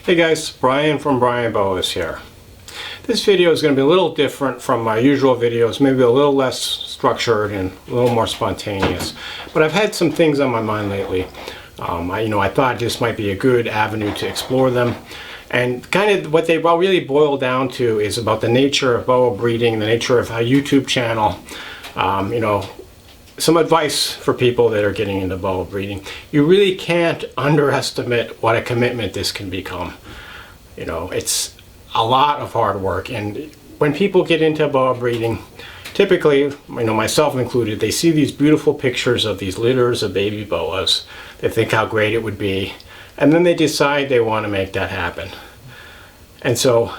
Hey guys, Brian from Boas here. This video is going to be a little different from my usual videos, maybe a little less structured and a little more spontaneous. But I've had some things on my mind lately. I thought this might be a good avenue to explore them. And kind of what they really boil down to is about the nature of boa breeding, the nature of a YouTube channel. Some advice for people that are getting into boa breeding. You really can't underestimate what a commitment this can become. It's a lot of hard work, and when people get into boa breeding, typically, myself included, they see these beautiful pictures of these litters of baby boas. They think how great it would be, and then they decide they want to make that happen. And so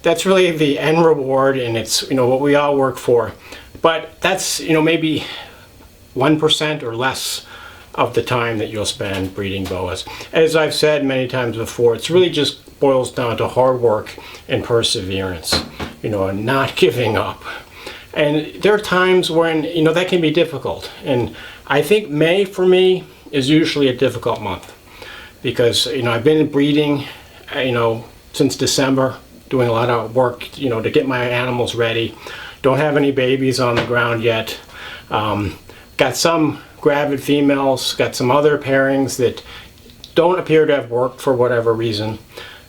that's really the end reward, and it's what we all work for. But that's maybe 1% or less of the time that you'll spend breeding boas. As I've said many times before, it's really just boils down to hard work and perseverance, and not giving up. And there are times when that can be difficult, and I think May for me is usually a difficult month because I've been breeding since December, doing a lot of work to get my animals ready. Don't have any babies on the ground yet. Got some gravid females, got some other pairings that don't appear to have worked for whatever reason.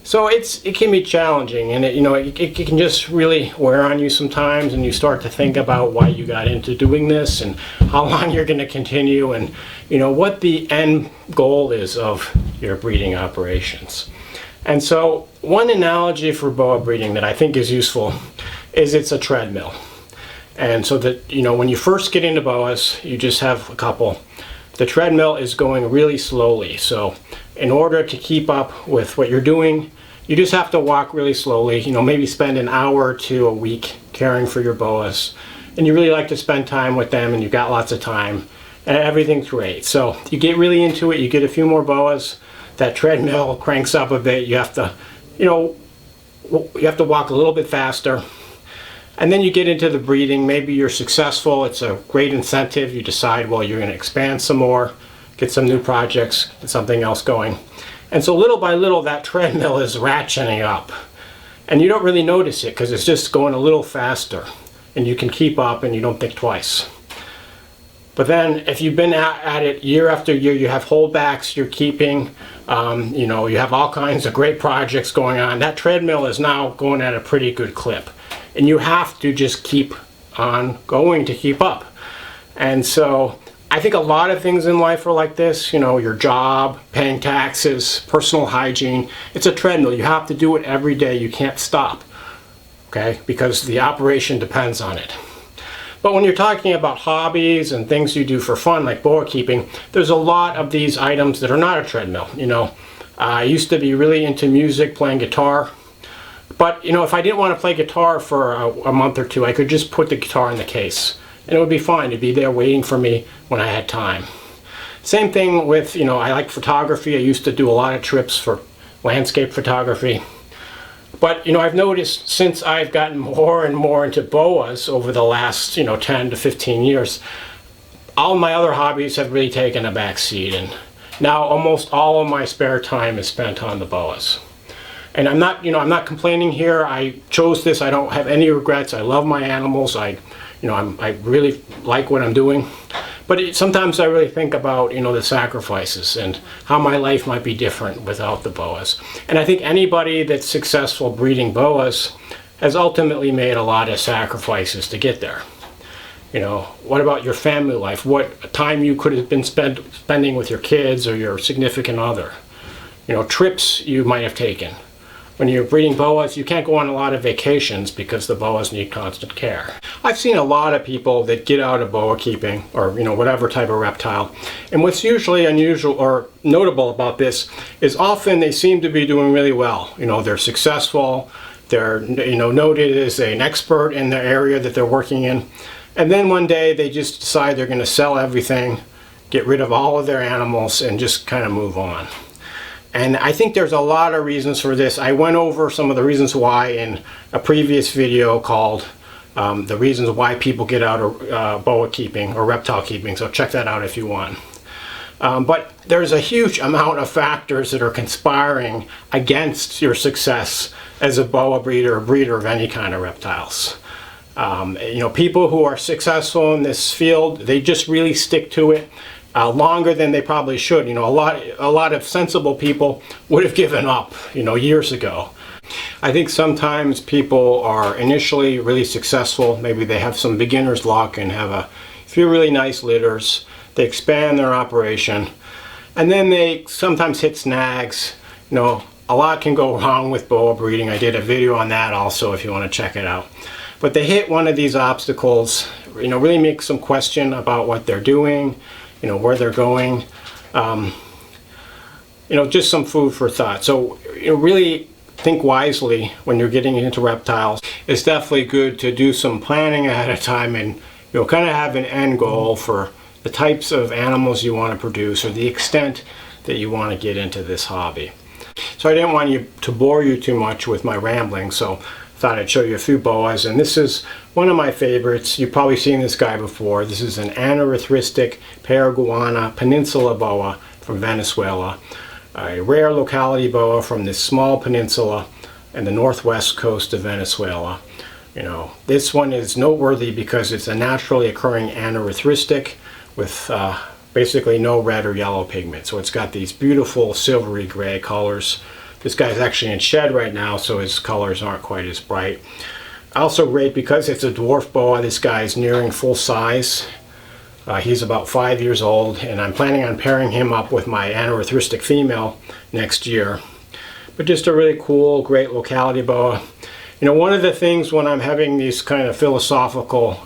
So it can be challenging, and it can just really wear on you sometimes, and you start to think about why you got into doing this and how long you're going to continue, and what the end goal is of your breeding operations. And so one analogy for boa breeding that I think is useful is it's a treadmill. And so that, when you first get into boas, you just have a couple. The treadmill is going really slowly. So in order to keep up with what you're doing, you just have to walk really slowly, maybe spend an hour or two a week caring for your boas. And you really like to spend time with them, and you've got lots of time, and everything's great. So you get really into it, you get a few more boas, that treadmill cranks up a bit, you have to, walk a little bit faster. And then you get into the breeding, maybe you're successful, it's a great incentive, you decide, well, you're going to expand some more, get some new projects, get something else going. And so little by little that treadmill is ratcheting up. And you don't really notice it because it's just going a little faster. And you can keep up and you don't think twice. But then if you've been at it year after year, you have holdbacks, you're keeping, you have all kinds of great projects going on. That treadmill is now going at a pretty good clip. And you have to just keep on going to keep up. And so I think a lot of things in life are like this, your job, paying taxes, personal hygiene. It's a treadmill. You have to do it every day. You can't stop, okay? Because the operation depends on it. But when you're talking about hobbies and things you do for fun, like boa keeping, there's a lot of these items that are not a treadmill. I used to be really into music, playing guitar. But, if I didn't want to play guitar for a month or two, I could just put the guitar in the case. And it would be fine. It'd be there waiting for me when I had time. Same thing with, I like photography. I used to do a lot of trips for landscape photography. But, I've noticed since I've gotten more and more into boas over the last, 10 to 15 years, all my other hobbies have really taken a back seat. And now almost all of my spare time is spent on the boas. And I'm not complaining here. I chose this. I don't have any regrets. I love my animals. I really like what I'm doing. But sometimes I really think about, the sacrifices and how my life might be different without the boas. And I think anybody that's successful breeding boas has ultimately made a lot of sacrifices to get there. What about your family life? What time you could have been spending with your kids or your significant other? Trips you might have taken. When you're breeding boas, you can't go on a lot of vacations because the boas need constant care. I've seen a lot of people that get out of boa keeping or whatever type of reptile, and what's usually unusual or notable about this is often they seem to be doing really well. They're successful, they're noted as an expert in the area that they're working in, and then one day they just decide they're going to sell everything, get rid of all of their animals, and just kind of move on. And I think there's a lot of reasons for this. I went over some of the reasons why in a previous video called the reasons why people get out of boa keeping or reptile keeping, so check that out if you want. But there's a huge amount of factors that are conspiring against your success as a boa breeder or breeder of any kind of reptiles. People who are successful in this field, they just really stick to it longer than they probably should. A lot of sensible people would have given up, years ago. I think sometimes people are initially really successful. Maybe they have some beginner's luck and have a few really nice litters. They expand their operation, and then they sometimes hit snags. A lot can go wrong with boa breeding. I did a video on that also if you want to check it out. But they hit one of these obstacles, really makes them question about what they're doing, where they're going. Just some food for thought. So really think wisely when you're getting into reptiles. It's definitely good to do some planning ahead of time and kind of have an end goal for the types of animals you want to produce or the extent that you want to get into this hobby. So I didn't want to bore you too much with my rambling, so thought I'd show you a few boas, and this is one of my favorites. You've probably seen this guy before. This is an anerythristic paraguana peninsula boa from Venezuela, a rare locality boa from this small peninsula in the northwest coast of Venezuela. This one is noteworthy because it's a naturally occurring anerythristic with basically no red or yellow pigment. So it's got these beautiful silvery gray colors. This guy's actually in shed right now, so his colors aren't quite as bright. Also great because it's a dwarf boa. This guy's nearing full size. He's about 5 years old, and I'm planning on pairing him up with my anerythristic female next year. But just a really cool, great locality boa. One of the things when I'm having these kind of philosophical,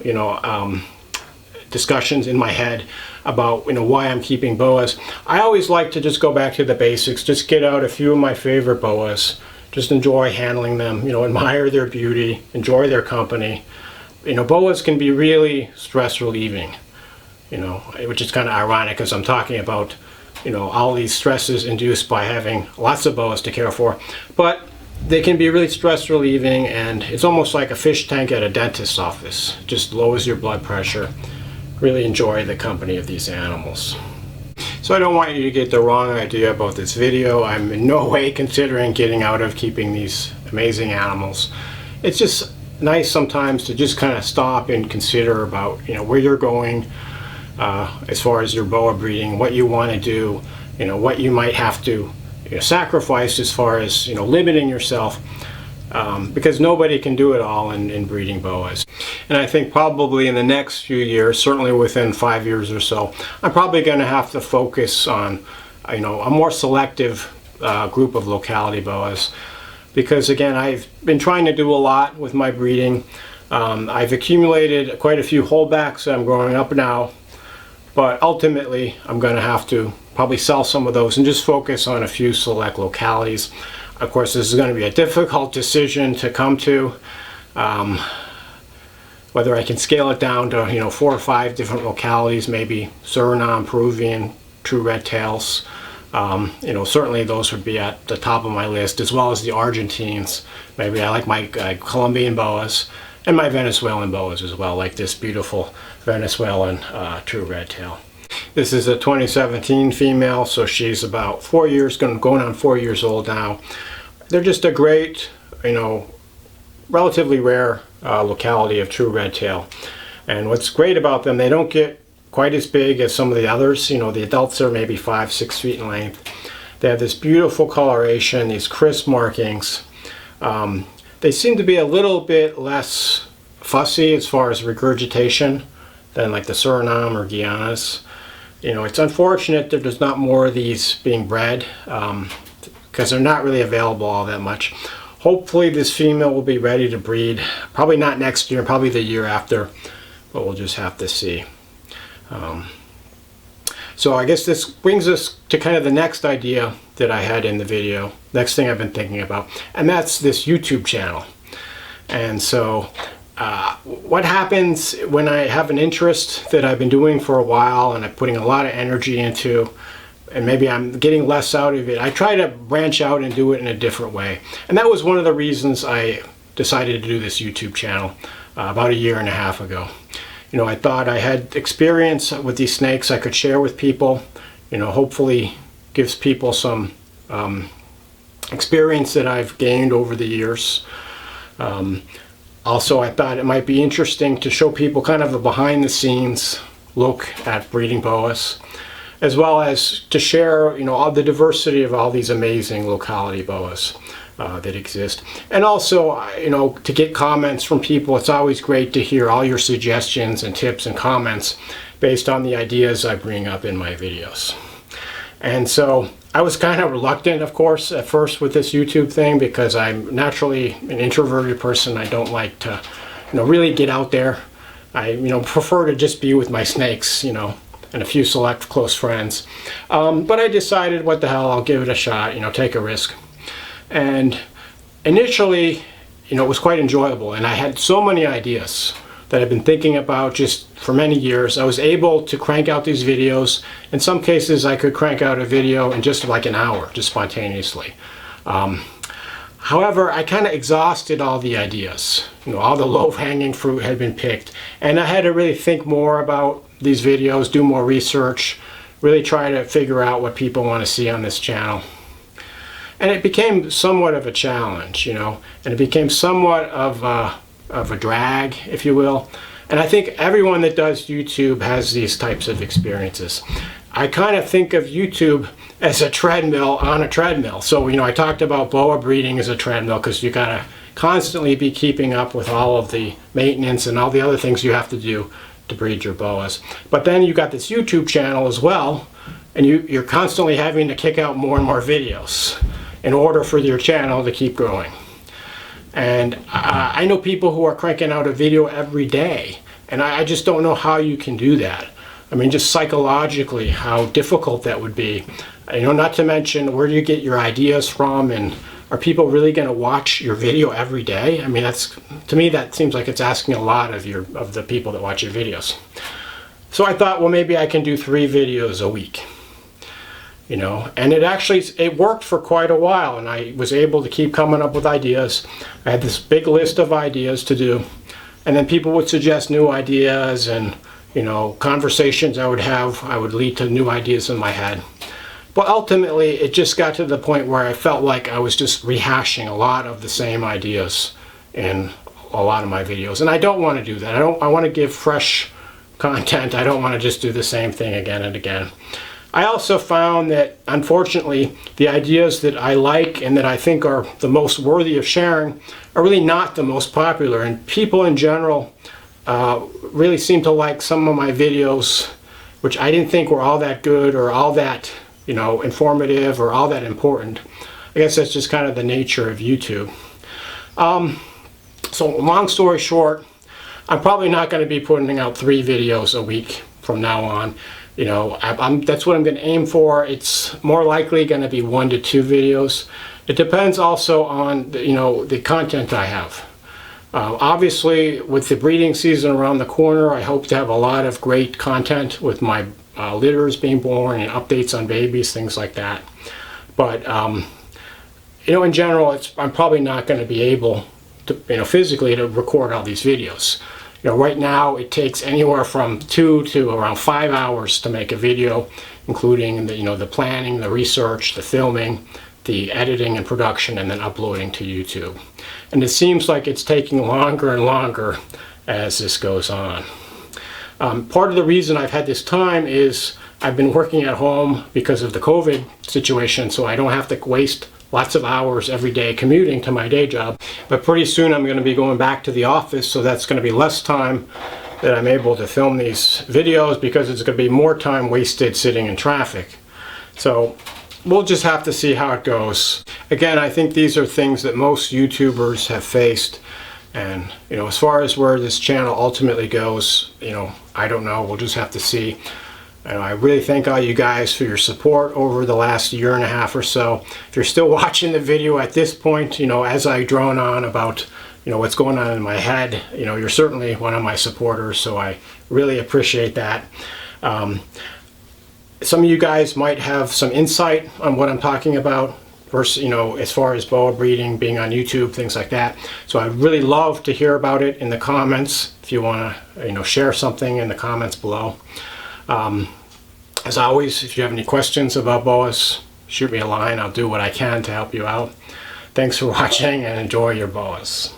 discussions in my head about why I'm keeping boas, I always like to just go back to the basics, just get out a few of my favorite boas, just enjoy handling them, admire their beauty, enjoy their company. Boas can be really stress relieving, which is kind of ironic because I'm talking about all these stresses induced by having lots of boas to care for, but they can be really stress relieving, and it's almost like a fish tank at a dentist's office. It just lowers your blood pressure. Really enjoy the company of these animals. So I don't want you to get the wrong idea about this video. I'm in no way considering getting out of keeping these amazing animals. It's just nice sometimes to just kind of stop and consider about where you're going as far as your boa breeding, what you want to do, what you might have to sacrifice as far as limiting yourself. Because nobody can do it all in breeding boas. And I think probably in the next few years, certainly within 5 years or so, I'm probably going to have to focus on a more selective group of locality boas. Because again, I've been trying to do a lot with my breeding. I've accumulated quite a few holdbacks that I'm growing up now. But ultimately, I'm going to have to probably sell some of those and just focus on a few select localities. Of course, this is going to be a difficult decision to come to, whether I can scale it down to 4 or 5 different localities, maybe Suriname, Peruvian, true red tails. Certainly those would be at the top of my list, as well as the Argentines. Maybe I like my Colombian boas and my Venezuelan boas as well, like this beautiful Venezuelan true red tail. This is a 2017 female, so she's about 4 years, going on 4 years old now. They're just a great, relatively rare locality of true red tail. And what's great about them, they don't get quite as big as some of the others. The adults are maybe 5-6 feet in length. They have this beautiful coloration, these crisp markings. They seem to be a little bit less fussy as far as regurgitation than like the Suriname or Guianas. It's unfortunate that there's not more of these being bred because they're not really available all that much. Hopefully this female will be ready to breed, probably not next year, probably the year after, but we'll just have to see. So I guess this brings us to kind of the next idea that I had in the video, next thing I've been thinking about, and that's this YouTube channel. And so what happens when I have an interest that I've been doing for a while and I'm putting a lot of energy into, and maybe I'm getting less out of it, I try to branch out and do it in a different way. And that was one of the reasons I decided to do this YouTube channel about 1.5 years ago. I thought I had experience with these snakes I could share with people, hopefully gives people some experience that I've gained over the years. Also, I thought it might be interesting to show people kind of a behind the scenes look at breeding boas, as well as to share, all the diversity of all these amazing locality boas that exist. And also, to get comments from people. It's always great to hear all your suggestions and tips and comments based on the ideas I bring up in my videos. And so I was kind of reluctant, of course, at first with this YouTube thing, because I'm naturally an introverted person. I don't like to, really get out there. I, prefer to just be with my snakes, and a few select close friends. But I decided, what the hell, I'll give it a shot, take a risk. And initially, it was quite enjoyable, and I had so many ideas that I've been thinking about just for many years. I was able to crank out these videos. In some cases, I could crank out a video in just like an hour, just spontaneously. However, I kind of exhausted all the ideas. All the low-hanging fruit had been picked, and I had to really think more about these videos, do more research, really try to figure out what people want to see on this channel. And it became somewhat of a challenge, and it became somewhat of a drag, if you will. And I think everyone that does YouTube has these types of experiences. I kind of think of YouTube as a treadmill on a treadmill. So, I talked about boa breeding as a treadmill because you got to constantly be keeping up with all of the maintenance and all the other things you have to do to breed your boas. But then you got this YouTube channel as well, and you're constantly having to kick out more and more videos in order for your channel to keep growing. And I know people who are cranking out a video every day, and I just don't know how you can do that. I mean, just psychologically, how difficult that would be. Not to mention, where do you get your ideas from, and are people really going to watch your video every day? I mean, to me, that seems like it's asking a lot of the people that watch your videos. So I thought, well, maybe I can do 3 videos a week. And it worked for quite a while, and I was able to keep coming up with ideas. I had this big list of ideas to do, and then people would suggest new ideas, and conversations I would lead to new ideas in my head. But ultimately, it just got to the point where I felt like I was just rehashing a lot of the same ideas in a lot of my videos, and I don't want to do that. I want to give fresh content. I don't want to just do the same thing again and again. I also found that, unfortunately, the ideas that I like and that I think are the most worthy of sharing are really not the most popular. And people in general really seem to like some of my videos, which I didn't think were all that good or all that, informative or all that important. I guess that's just kind of the nature of YouTube. So long story short, I'm probably not going to be putting out 3 videos a week from now on. That's what I'm going to aim for. It's more likely going to be 1 to 2 videos. It depends also on the content I have. Obviously, with the breeding season around the corner, I hope to have a lot of great content with my litters being born and updates on babies, things like that. But in general, I'm probably not going to be able to, physically to record all these videos. Right now it takes anywhere from 2 to around 5 hours to make a video, including the planning, the research, the filming, the editing and production, and then uploading to YouTube. And it seems like it's taking longer and longer as this goes on. Part of the reason I've had this time is I've been working at home because of the COVID situation, so I don't have to waste lots of hours every day commuting to my day job. But pretty soon I'm going to be going back to the office, so that's going to be less time that I'm able to film these videos, because it's going to be more time wasted sitting in traffic. So we'll just have to see how it goes. Again, I think these are things that most YouTubers have faced, and as far as where this channel ultimately goes, I don't know. We'll just have to see. And I really thank all you guys for your support over the last 1.5 years or so. If you're still watching the video at this point, as I drone on about, what's going on in my head, you're certainly one of my supporters, so I really appreciate that. Some of you guys might have some insight on what I'm talking about, versus, as far as boa breeding, being on YouTube, things like that. So I'd really love to hear about it in the comments, if you want to, share something in the comments below. As always, if you have any questions about boas, shoot me a line. I'll do what I can to help you out. Thanks for watching and enjoy your boas.